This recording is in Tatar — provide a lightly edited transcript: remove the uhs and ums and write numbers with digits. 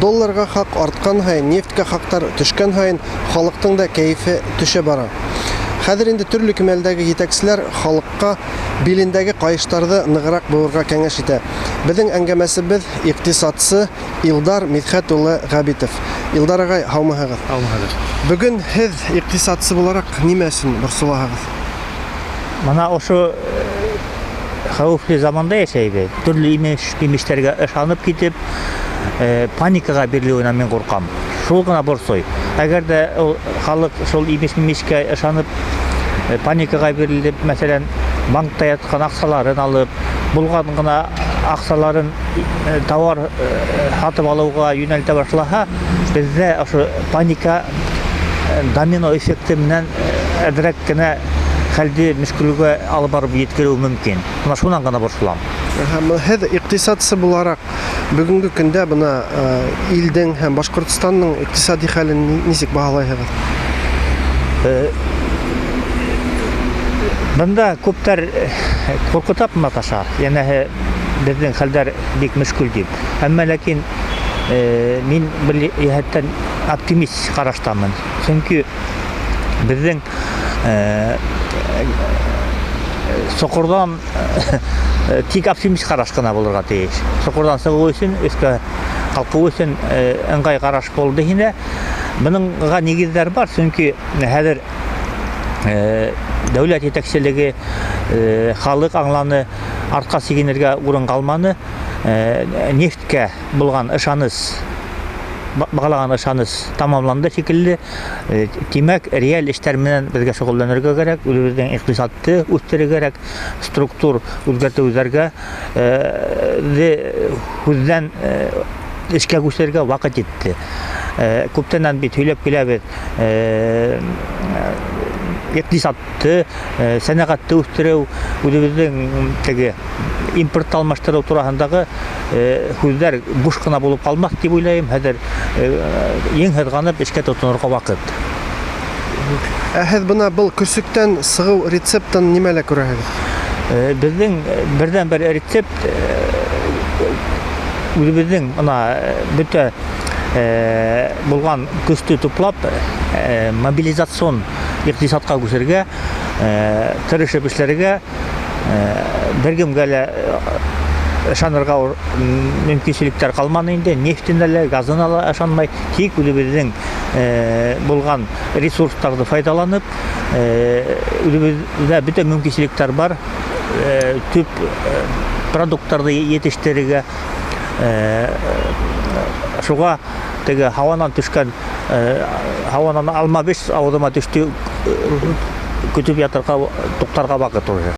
Долларга хак арткан хайын, нефткә хактар төшкән хайын, халыктың да кәефе төшә бара. Хәзер инде төрле кимәлдәге җитәкчеләр халыкка билендәге кайыштарды ныграк булырга кәңәш итә. Безнең әңгәмәсебез икътисадчы Илдар Мидхәт улы Габитов. Илдар агай, һаумыгыз. Алмагыз. Бүген һез икътисадчы буларак нимә өчен борсыласыз? Мана ошо хәвефле заманда яшәйбез. Төрле имештәргә ышанып китеп, паникага бирелүеннән мин куркам. Шул гына борсой. Әгәр дә халык шул имешкә ышанып, паникага бирелеп, мәсәлән, банкта яткан акчаларын алып, булган гына акчаларын товар сатып алуга юнәлтә башлаһа, бездә ошо паника домино эффекты менән әдрәк кенә хәлде мөшкилгә алып барып җиткерү мөмкин. Менә шуннан гына борсылам. Һез икътисадчы буларак бүгенге көндә бына илдең һәм Башкортстанның икътисади хәлен ничек баһалайсыз? Бында күптәр куркытып маташа. Янәһе безнең хәлдәр бик мөшкил дип. Әмма ләкин мин бер яһәттән оптимист караштамын. Чөнки безнең Сокурдан тик оптимист караш кына булырга тиеш. Сокурдан сыгу өчен, өскә калкуу өчен ыңгай караш булды инде. Буныңга нигездер бар, чөнки хәзер дәүләт җитәкчелеге халык аңланы артка сигенергә урын калманы. Нефткә булган ышаныс, багалаган ышаныс тамамланды шикелле. Тимәк, реаль эшләр менән безгә шөгыльләнергә кирәк, үзебезнең икътисадты үстерергә кирәк, структур үзгәртүләргә хүздән эшкә күчәргә вакыт җитте. Күптәннән бит һөйләп киләбез. Икътисадты, сәнәгатьте үстерү, үзебезнең теге импорт алмаштыру турасындагы хүзләр буш кына булып калмас дип уйлыйм. Хәзер ең һәзганып эшкә тотынырга вакыт. Һез бына был көрсүктән сыгу рецептын нимәлә күрәһегез? Безнең бердән-бер рецепт үзебезнең ана бөтә булган көстү туплап мобилизацион икътисадка күчәргә, тырышып эшләргә, бергәмгә ышанырга мөмкинчелектәр калмады инде. Нефтенә дә, газына да ышанмай, тик үзебезнең булган ресурсларны файдаланып, үзебездә бөтә мөмкинчелектәр бар. Төп продуктларны yetiştirергә, шуга теге һавадан төшкән, һавадан алма 5 авызыма төште, көтүп ятырга, туктарга вакыт уже.